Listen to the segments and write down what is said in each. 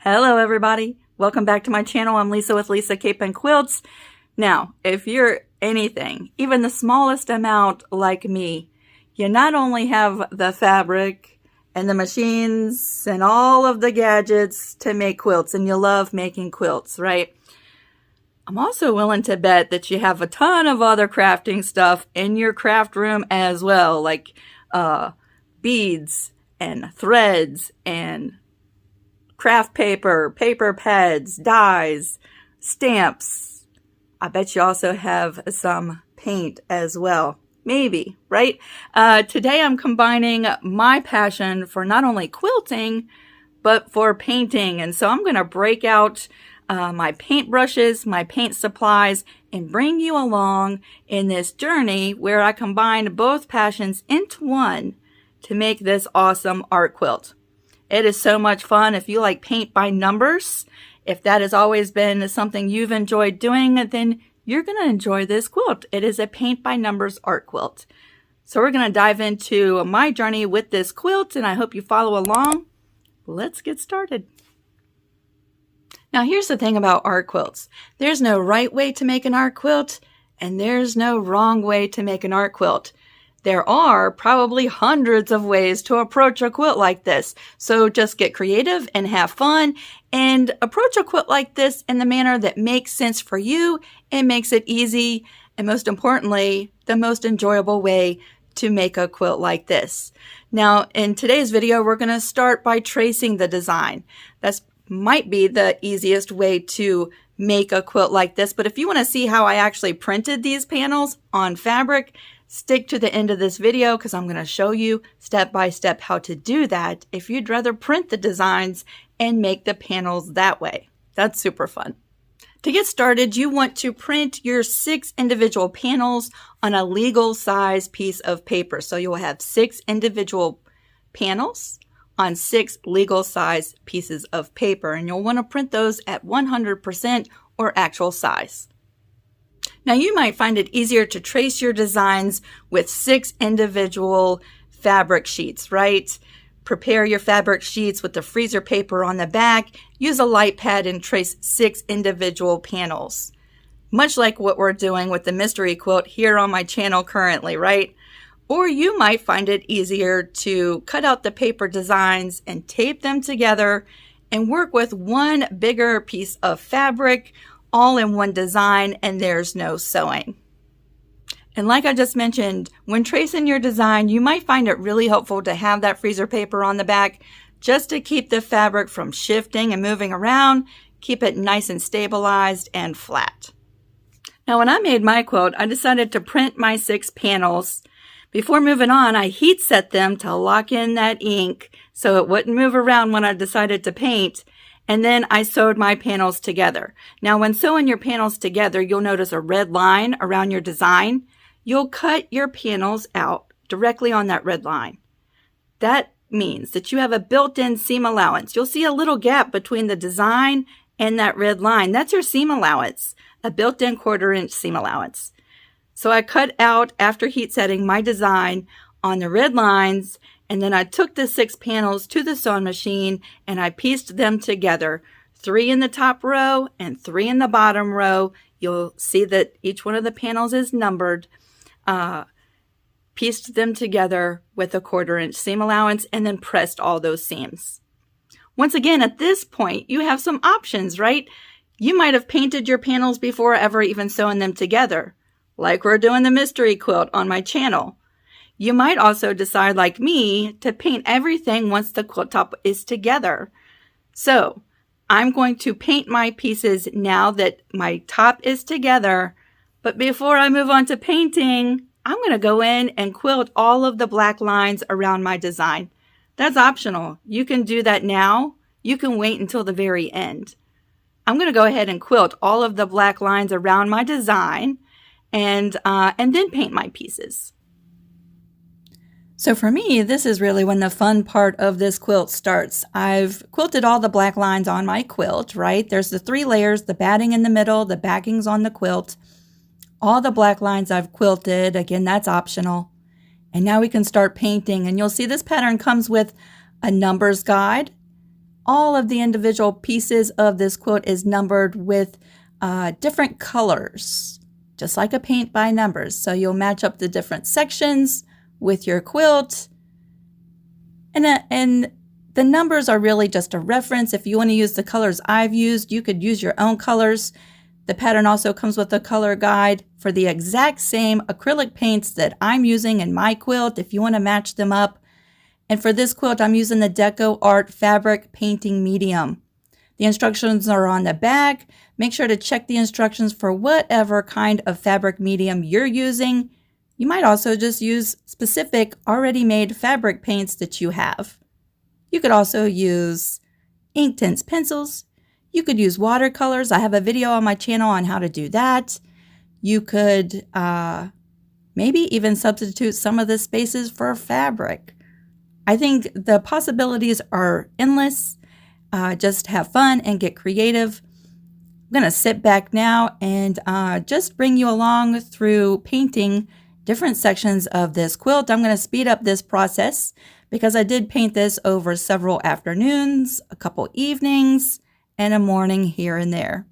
Hello everybody, welcome back to my channel. I'm Lisa with Lisa Capen Quilts. Now, if you're anything, even the smallest amount like me, you not only have the fabric and the machines and all of the gadgets to make quilts, and you love making quilts, right? I'm also willing to bet that you have a ton of other crafting stuff in your craft room as well, like beads and threads and craft paper, paper pads, dies, stamps. I bet you also have some paint as well. Maybe, right? Today I'm combining my passion for not only quilting, but for painting. And so I'm going to break out my paint brushes, my paint supplies, and bring you along in this journey where I combine both passions into one to make this awesome art quilt. It is so much fun. If you like paint by numbers, if that has always been something you've enjoyed doing, then you're going to enjoy this quilt. It is a paint by numbers art quilt. So we're going to dive into my journey with this quilt, and I hope you follow along. Let's get started. Now here's the thing about art quilts. There's no right way to make an art quilt, and there's no wrong way to make an art quilt. There are probably hundreds of ways to approach a quilt like this. So just get creative and have fun and approach a quilt like this in the manner that makes sense for you and makes it easy and, most importantly, the most enjoyable way to make a quilt like this. Now, in today's video, we're going to start by tracing the design. That might be the easiest way to make a quilt like this, but if you want to see how I actually printed these panels on fabric, stick to the end of this video because I'm going to show you step by step how to do that if you'd rather print the designs and make the panels that way. That's super fun. To get started, you want to print your 6 individual panels on a legal size piece of paper. So you'll have 6 individual panels on 6 legal size pieces of paper, and you'll want to print those at 100% or actual size. Now you might find it easier to trace your designs with 6 individual fabric sheets, right? Prepare your fabric sheets with the freezer paper on the back, use a light pad and trace 6 individual panels. Much like what we're doing with the mystery quilt here on my channel currently, right? Or you might find it easier to cut out the paper designs and tape them together and work with one bigger piece of fabric all in one design, and there's no sewing. And like I just mentioned, when tracing your design, you might find it really helpful to have that freezer paper on the back just to keep the fabric from shifting and moving around, keep it nice and stabilized and flat. Now when I made my quilt, I decided to print my 6 panels. Before moving on, I heat set them to lock in that ink so it wouldn't move around when I decided to paint. And then I sewed my panels together. Now when sewing your panels together, you'll notice a red line around your design. You'll cut your panels out directly on that red line. That means that you have a built-in seam allowance. You'll see a little gap between the design and that red line. That's your seam allowance, a built-in 1/4 inch seam allowance. So I cut out, after heat setting, my design on the red lines, and then I took the 6 panels to the sewing machine and I pieced them together. 3 in the top row and 3 in the bottom row. You'll see that each one of the panels is numbered. Pieced them together with a 1/4 inch seam allowance and then pressed all those seams. Once again, at this point, you have some options, right? You might have painted your panels before ever even sewing them together, like we're doing the mystery quilt on my channel. You might also decide, like me, to paint everything once the quilt top is together. So I'm going to paint my pieces now that my top is together. But before I move on to painting, I'm going to go in and quilt all of the black lines around my design. That's optional. You can do that now. You can wait until the very end. I'm going to go ahead and quilt all of the black lines around my design and then paint my pieces. So for me, this is really when the fun part of this quilt starts. I've quilted all the black lines on my quilt, right? There's the 3 layers, the batting in the middle, the backings on the quilt. All the black lines I've quilted. Again, that's optional. And now we can start painting. And you'll see this pattern comes with a numbers guide, all of the individual pieces of this quilt is numbered with different colors, just like a paint by numbers. So you'll match up the different sections with your quilt. And the numbers are really just a reference. If you want to use the colors I've used, you could use your own colors. The pattern also comes with a color guide for the exact same acrylic paints that I'm using in my quilt if you want to match them up. And for this quilt, I'm using the Deco Art Fabric Painting Medium. The instructions are on the back. Make sure to check the instructions for whatever kind of fabric medium you're using. You might also just use specific already made fabric paints that you have. You could also use Inktense pencils. You could use watercolors. I have a video on my channel on how to do that. You could maybe even substitute some of the spaces for fabric. I think the possibilities are endless. Just have fun and get creative. I'm going to sit back now and just bring you along through painting different sections of this quilt. I'm going to speed up this process because I did paint this over several afternoons, a couple evenings, and a morning here and there.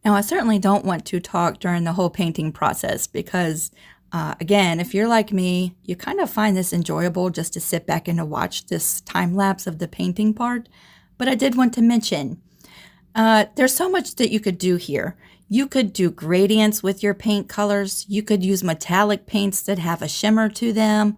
Now, I certainly don't want to talk during the whole painting process because, again, if you're like me, you kind of find this enjoyable just to sit back and to watch this time lapse of the painting part. But I did want to mention, there's so much that you could do here. You could do gradients with your paint colors. You could use metallic paints that have a shimmer to them.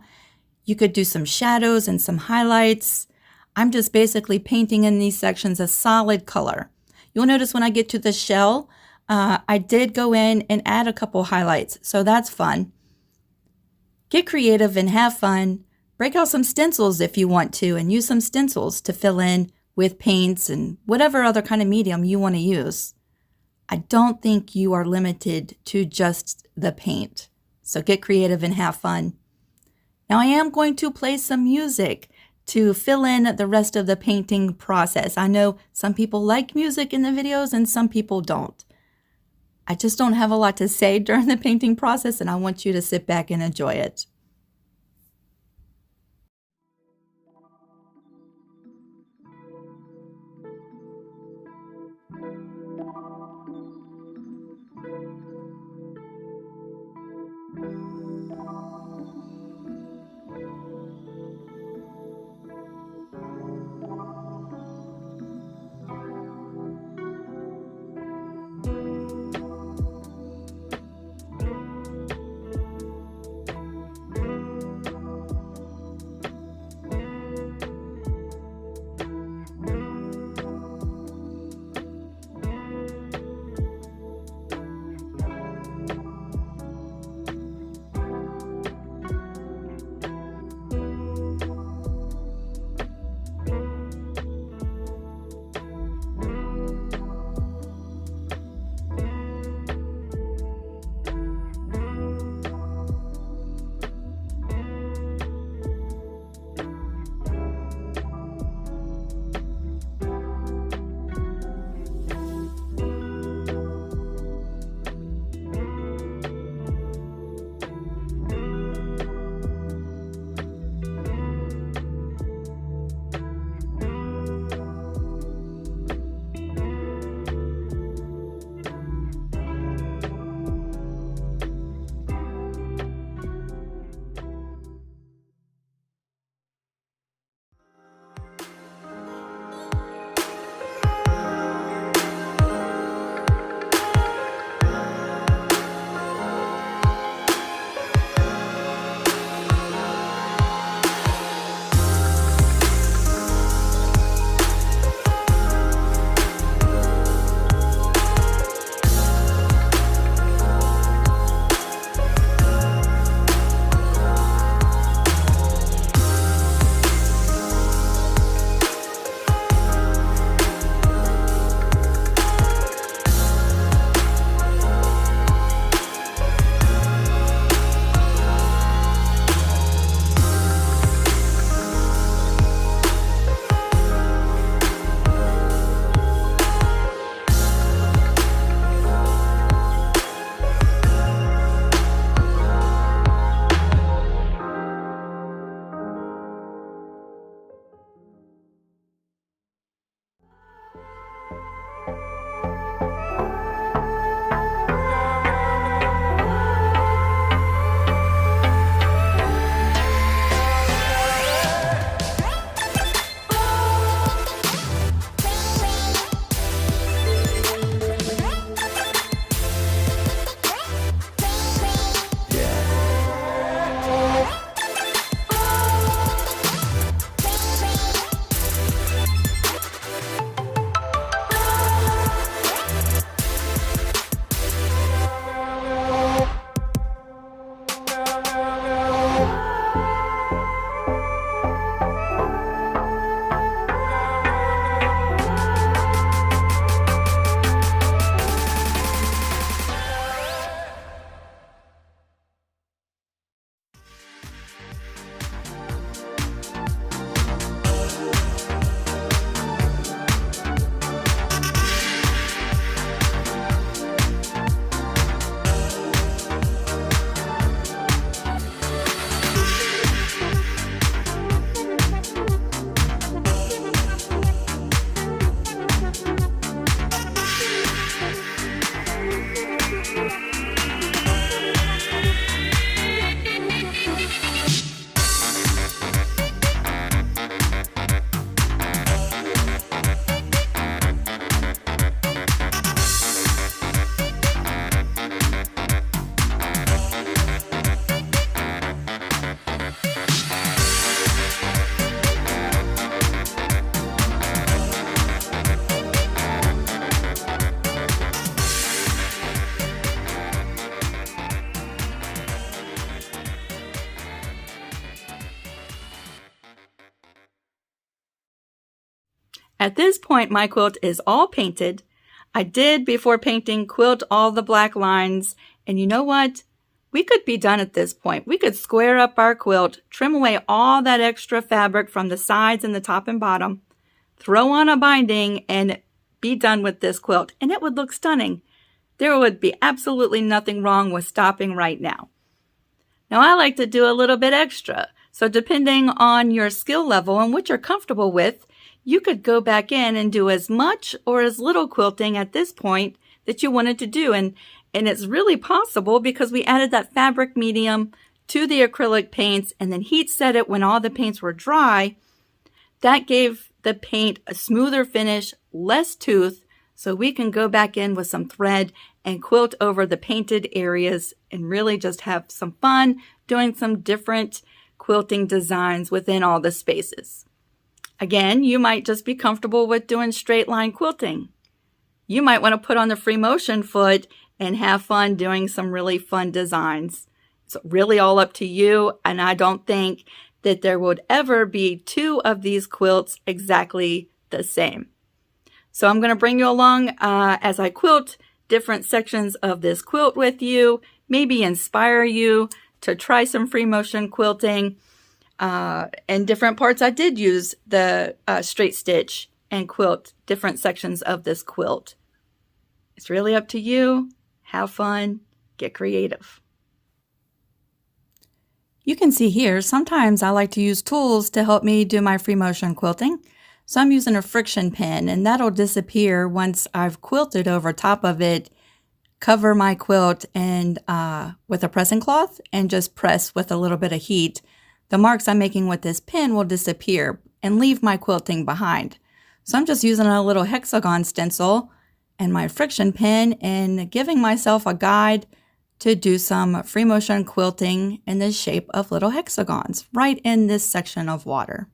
You could do some shadows and some highlights. I'm just basically painting in these sections a solid color. You'll notice when I get to the shell, I did go in and add a couple highlights, so that's fun. Get creative and have fun. Break out some stencils if you want to and use some stencils to fill in with paints and whatever other kind of medium you want to use. I don't think you are limited to just the paint, so get creative and have fun. Now I am going to play some music to fill in the rest of the painting process. I know some people like music in the videos and some people don't. I just don't have a lot to say during the painting process and I want you to sit back and enjoy it. At this point, my quilt is all painted. I did, before painting, quilt all the black lines. And you know what? We could be done at this point. We could square up our quilt, trim away all that extra fabric from the sides and the top and bottom, throw on a binding, and be done with this quilt. And it would look stunning. There would be absolutely nothing wrong with stopping right now. Now, I like to do a little bit extra. So depending on your skill level and what you're comfortable with, you could go back in and do as much or as little quilting at this point that you wanted to do. And it's really possible because we added that fabric medium to the acrylic paints and then heat set it when all the paints were dry. That gave the paint a smoother finish, less tooth, so we can go back in with some thread and quilt over the painted areas and really just have some fun doing some different quilting designs within all the spaces. Again, you might just be comfortable with doing straight line quilting. You might want to put on the free motion foot and have fun doing some really fun designs. It's really all up to you, and I don't think that there would ever be two of these quilts exactly the same. So I'm going to bring you along as I quilt different sections of this quilt with you, maybe inspire you to try some free motion quilting. And different parts, I did use the straight stitch and quilt different sections of this quilt. It's really up to you. Have fun. Get creative. You can see here, sometimes I like to use tools to help me do my free motion quilting. So I'm using a friction pin, and that'll disappear once I've quilted over top of it. Cover my quilt and with a pressing cloth and just press with a little bit of heat. The marks I'm making with this pin will disappear and leave my quilting behind. So I'm just using a little hexagon stencil and my friction pin and giving myself a guide to do some free motion quilting in the shape of little hexagons right in this section of water.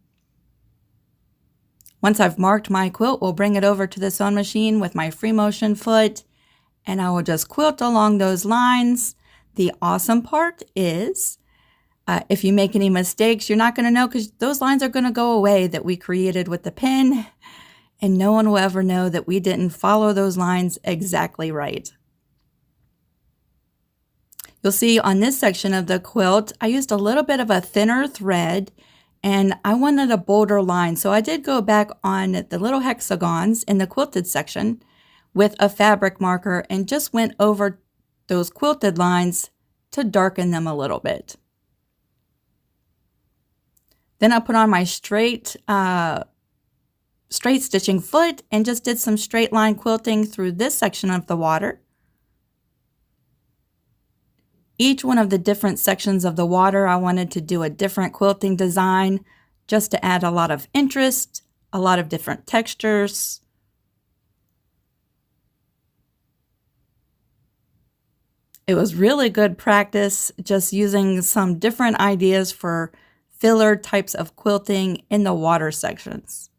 Once I've marked my quilt, we'll bring it over to the sewing machine with my free motion foot, and I will just quilt along those lines. The awesome part is, if you make any mistakes, you're not going to know because those lines are going to go away that we created with the pin, and no one will ever know that we didn't follow those lines exactly right. You'll see on this section of the quilt, I used a little bit of a thinner thread and I wanted a bolder line. So I did go back on the little hexagons in the quilted section with a fabric marker and just went over those quilted lines to darken them a little bit. Then I put on my straight stitching foot and just did some straight line quilting through this section of the water. Each one of the different sections of the water, I wanted to do a different quilting design just to add a lot of interest, a lot of different textures. It was really good practice just using some different ideas for filler types of quilting in the water sections.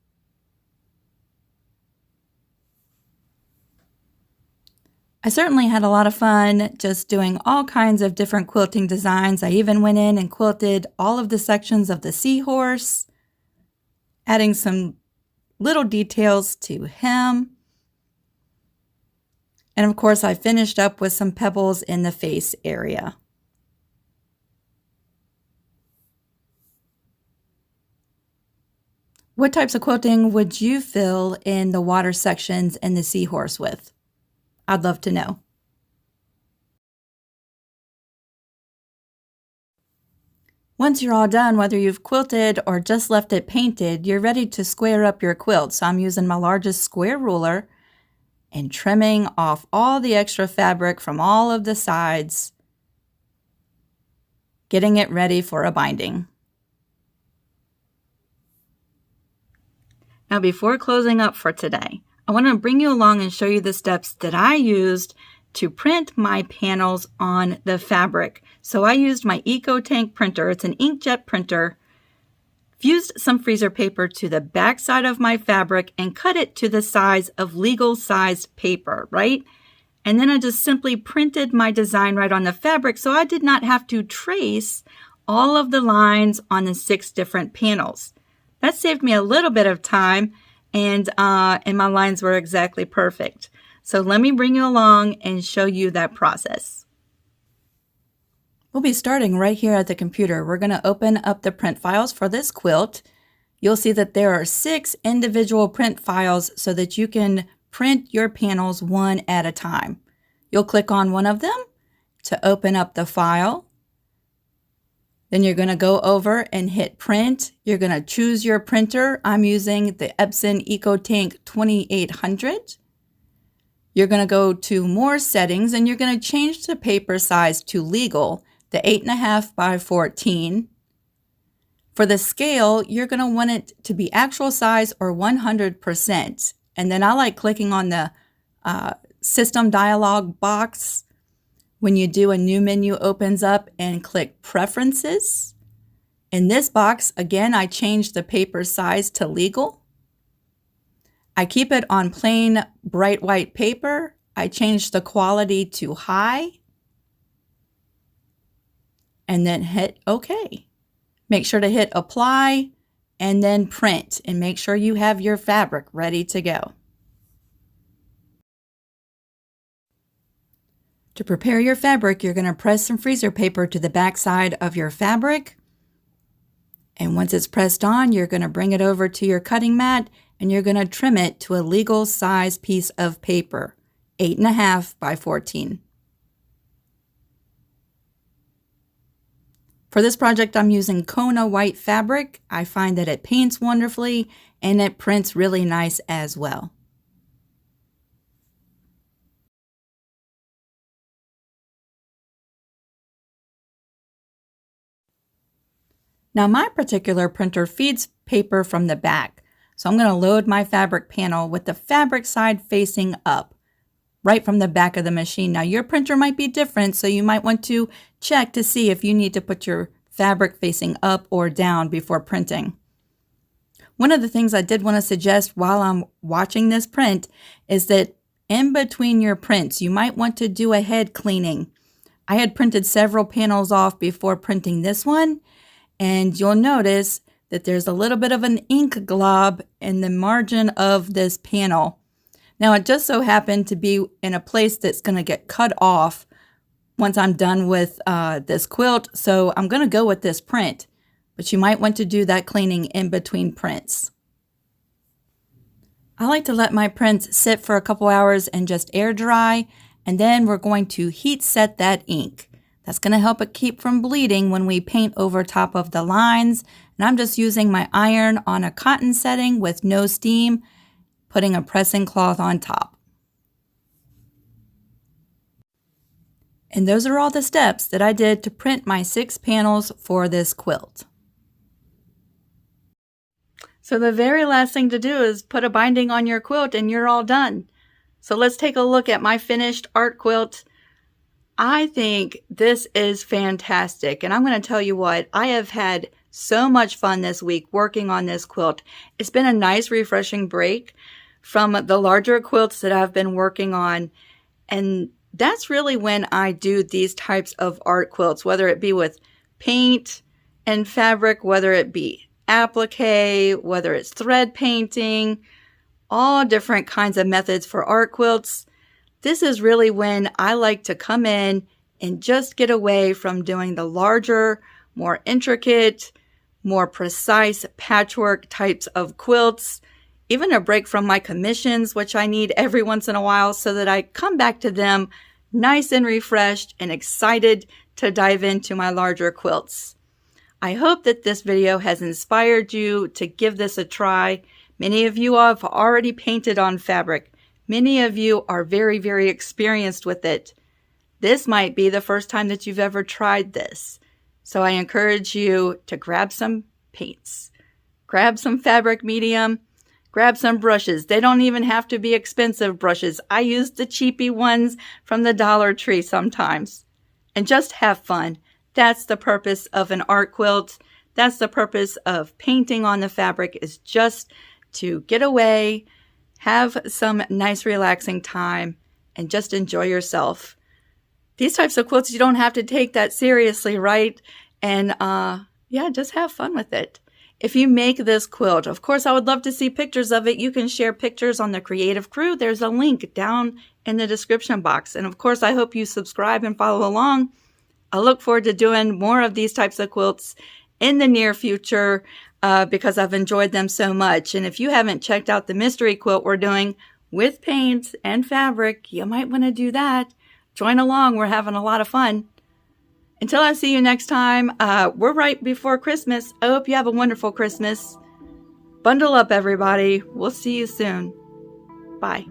I certainly had a lot of fun just doing all kinds of different quilting designs. I even went in and quilted all of the sections of the seahorse, adding some little details to him. And of course, I finished up with some pebbles in the face area. What types of quilting would you fill in the water sections and the seahorse with? I'd love to know. Once you're all done, whether you've quilted or just left it painted, you're ready to square up your quilt. So I'm using my largest square ruler and trimming off all the extra fabric from all of the sides, getting it ready for a binding. Now, before closing up for today, I want to bring you along and show you the steps that I used to print my panels on the fabric. So I used my EcoTank printer. It's an inkjet printer. Fused some freezer paper to the back side of my fabric and cut it to the size of legal sized paper, right? And then I just simply printed my design right on the fabric, so I did not have to trace all of the lines on the 6 different panels. That saved me a little bit of time, and my lines were exactly perfect. So let me bring you along and show you that process. We'll be starting right here at the computer. We're going to open up the print files for this quilt. You'll see that there are 6 individual print files so that you can print your panels one at a time. You'll click on one of them to open up the file. Then you're going to go over and hit print. You're going to choose your printer. I'm using the Epson EcoTank 2800. You're going to go to more settings and you're going to change the paper size to legal, the 8.5 by 14. For the scale, you're going to want it to be actual size or 100%. And then I like clicking on the system dialog box. When you do, a new menu opens up and click Preferences. In this box, again, I change the paper size to legal. I keep it on plain bright white paper. I change the quality to high. And then hit OK. Make sure to hit Apply and then Print, and make sure you have your fabric ready to go. To prepare your fabric, you're going to press some freezer paper to the back side of your fabric. And once it's pressed on, you're going to bring it over to your cutting mat and you're going to trim it to a legal size piece of paper, 8.5 by 14. For this project, I'm using Kona white fabric. I find that it paints wonderfully and it prints really nice as well. Now my particular printer feeds paper from the back, so I'm going to load my fabric panel with the fabric side facing up, right from the back of the machine. Now your printer might be different, so you might want to check to see if you need to put your fabric facing up or down before printing. One of the things I did want to suggest while I'm watching this print is that in between your prints, you might want to do a head cleaning. I had printed several panels off before printing this one, and you'll notice that there's a little bit of an ink glob in the margin of this panel. Now it just so happened to be in a place that's going to get cut off once I'm done with this quilt, so I'm going to go with this print, but you might want to do that cleaning in between prints. I like to let my prints sit for a couple hours and just air dry, and then we're going to heat set that ink. That's going to help it keep from bleeding when we paint over top of the lines. And I'm just using my iron on a cotton setting with no steam, putting a pressing cloth on top. And those are all the steps that I did to print my 6 panels for this quilt. So the very last thing to do is put a binding on your quilt and you're all done. So let's take a look at my finished art quilt. I think this is fantastic, and I'm going to tell you what, I have had so much fun this week working on this quilt. It's been a nice, refreshing break from the larger quilts that I've been working on, and that's really when I do these types of art quilts, whether it be with paint and fabric, whether it be applique, whether it's thread painting, all different kinds of methods for art quilts. This is really when I like to come in and just get away from doing the larger, more intricate, more precise patchwork types of quilts, even a break from my commissions, which I need every once in a while, so that I come back to them nice and refreshed and excited to dive into my larger quilts. I hope that this video has inspired you to give this a try. Many of you have already painted on fabric. Many of you are very, very experienced with it. This might be the first time that you've ever tried this. So I encourage you to grab some paints, grab some fabric medium, grab some brushes. They don't even have to be expensive brushes. I use the cheapy ones from the Dollar Tree sometimes. And just have fun. That's the purpose of an art quilt. That's the purpose of painting on the fabric, is just to get away, have some nice relaxing time, and just enjoy yourself. These types of quilts, you don't have to take that seriously, right? And yeah, just have fun with it. if you make this quilt. Of course, I would love to see pictures of it. You can share pictures on the Creative Crew. There's a link down in the description box. And of course, I hope you subscribe and follow along. I look forward to doing more of these types of quilts in the near future because I've enjoyed them so much. And if you haven't checked out the mystery quilt we're doing with paint and fabric, you might want to do that. Join along. We're having a lot of fun. Until I see you next time, we're right before Christmas. I hope you have a wonderful Christmas. Bundle up, everybody. We'll see you soon. Bye.